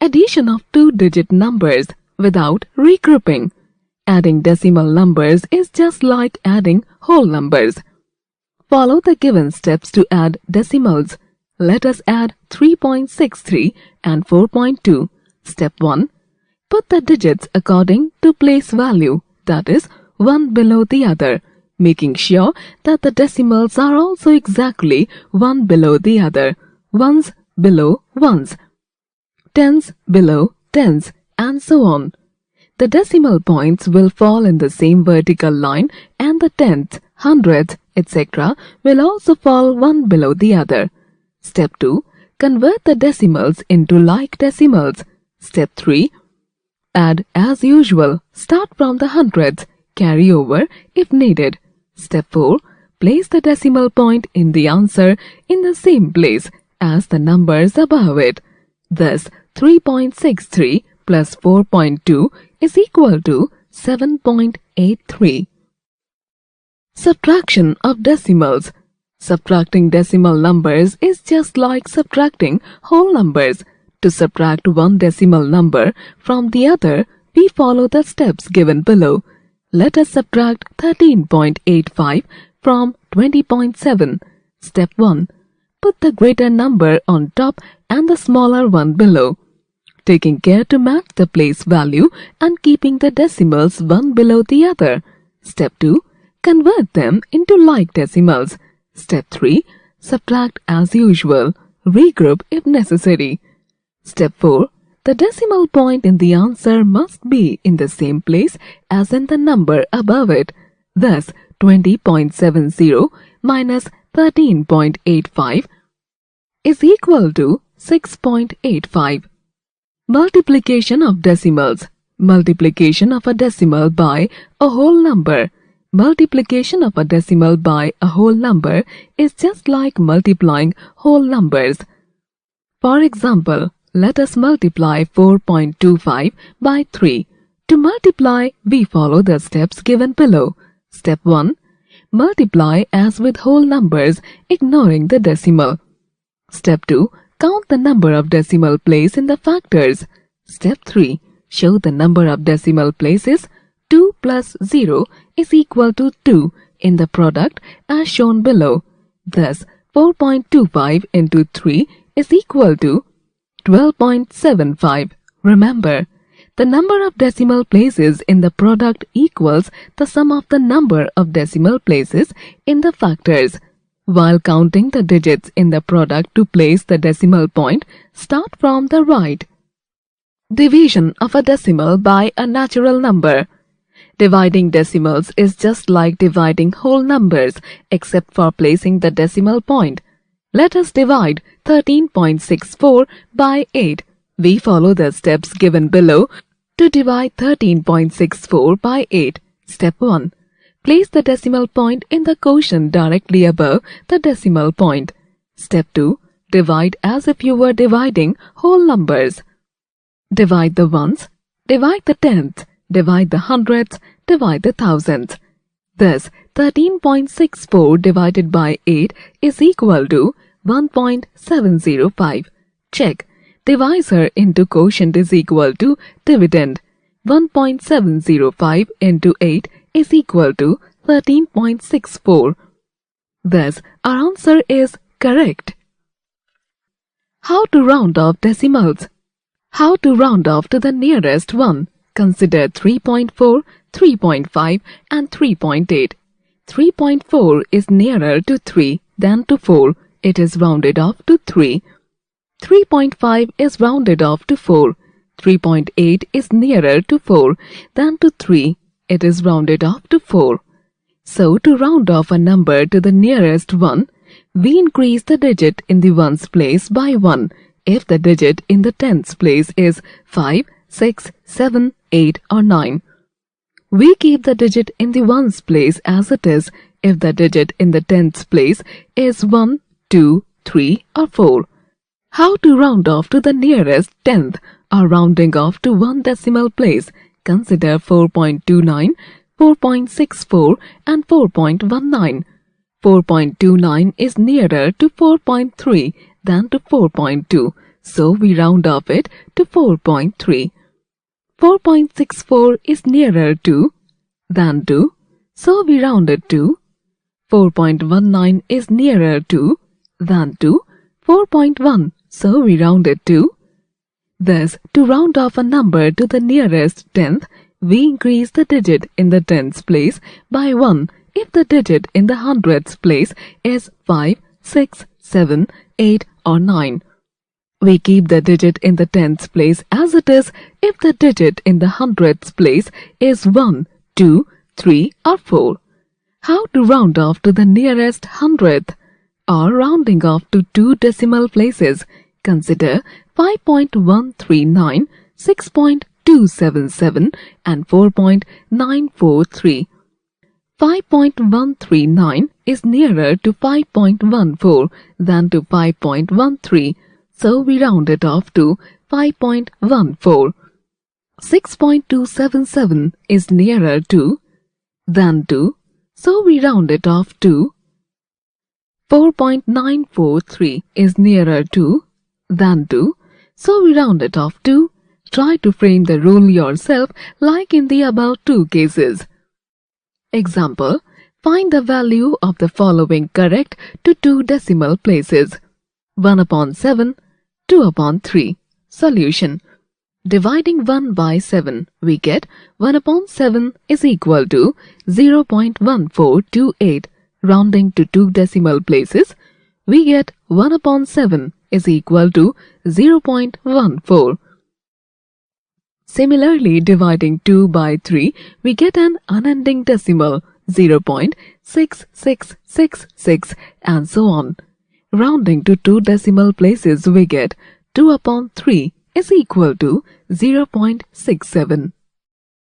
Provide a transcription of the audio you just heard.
Addition of two-digit numbers without regrouping. Adding decimal numbers is just like adding whole numbers. Follow the given steps to add decimals. Let us add 3.63 and 4.2. Step 1. Put the digits according to place value, that is, one below the other, making sure that the decimals are also exactly one below the other, ones below ones, tens below tens, and so on. The decimal points will fall in the same vertical line and the tenths, hundredths, etc. will also fall one below the other. Step 2. Convert the decimals into like decimals. Step 3. Add as usual. Start from the hundredths. Carry over if needed. Step 4. Place the decimal point in the answer in the same place as the numbers above it. Thus, 3.63 plus 4.2 is equal to 7.83. Subtraction of decimals. Subtracting decimal numbers is just like subtracting whole numbers. To subtract one decimal number from the other, we follow the steps given below. Let us subtract 13.85 from 20.7. Step 1. Put the greater number on top and the smaller one below, taking care to match the place value and keeping the decimals one below the other. Step 2. Convert them into like decimals. Step 3. Subtract as usual. Regroup if necessary. Step 4. The decimal point in the answer must be in the same place as in the number above it. Thus, 20.70 minus 13.85 is equal to 6.85. Multiplication of decimals. Multiplication of a decimal by a whole number. Multiplication of a decimal by a whole number is just like multiplying whole numbers. For example, let us multiply 4.25 by 3. To multiply, we follow the steps given below. Step 1. Multiply as with whole numbers, ignoring the decimal. Step 2. Count the number of decimal places in the factors. Step 3. Show the number of decimal places. 2 plus 0 is equal to 2 in the product as shown below. Thus, 4.25 into 3 is equal to 12.75. Remember, the number of decimal places in the product equals the sum of the number of decimal places in the factors. While counting the digits in the product to place the decimal point, start from the right. Division of a decimal by a natural number. Dividing decimals is just like dividing whole numbers except for placing the decimal point. Let us divide 13.64 by 8. We follow the steps given below to divide 13.64 by 8. Step 1. Place the decimal point in the quotient directly above the decimal point. Step 2. Divide as if you were dividing whole numbers. Divide the ones, divide the tenths, divide the hundredths, divide the thousands. Thus, 13.64 divided by 8 is equal to 1.705. Check. Divisor into quotient is equal to dividend. 1.705 into 8 is equal to 13.64. Thus, our answer is correct. How to round off decimals? How to round off to the nearest one? Consider 3.4, 3.5 and 3.8. 3.4 is nearer to 3 than to 4. It is rounded off to 3. 3.5 is rounded off to 4. 3.8 is nearer to 4 than to 3. It is rounded off to 4. So, to round off a number to the nearest one, we increase the digit in the ones place by 1. If the digit in the tens place is 5, 6, 7, 8 or 9. We keep the digit in the ones place as it is if the digit in the tens place is 1, 2, 3 or 4. How to round off to the nearest tenth or rounding off to one decimal place? Consider 4.29, 4.64 and 4.19. 4.29 is nearer to 4.3 than to 4.2. so we round off it to 4.3. 4.64 is nearer to than to, so we round it to. 4.19 is nearer to than to 4.1, so we round it to. Thus, to round off a number to the nearest tenth, we increase the digit in the tens place by 1 if the digit in the hundredths place is 5, 6, 7, 8 or 9. We keep the digit in the tens place as it is if the digit in the hundredths place is 1, 2, 3 or 4. How to round off to the nearest hundredth? Or rounding off to 2 decimal places. Consider 5.139, 6.277 and 4.943. 5.139 is nearer to 5.14 than to 5.13, so we round it off to 5.14. 6.277 is nearer to than to, so we round it off to. 4.943 is nearer to than to, so we round it off to. Try to frame the rule yourself like in the above two cases. Example, find the value of the following correct to 2 decimal places. 1/7, 2/3. Solution. Dividing 1 by 7, we get 1/7 is equal to 0.1428. Rounding to 2 decimal places, we get 1/7 is equal to 0.14. Similarly, dividing 2 by 3, we get an unending decimal 0.6666 and so on. Rounding to 2 decimal places, we get 2/3 is equal to 0.67.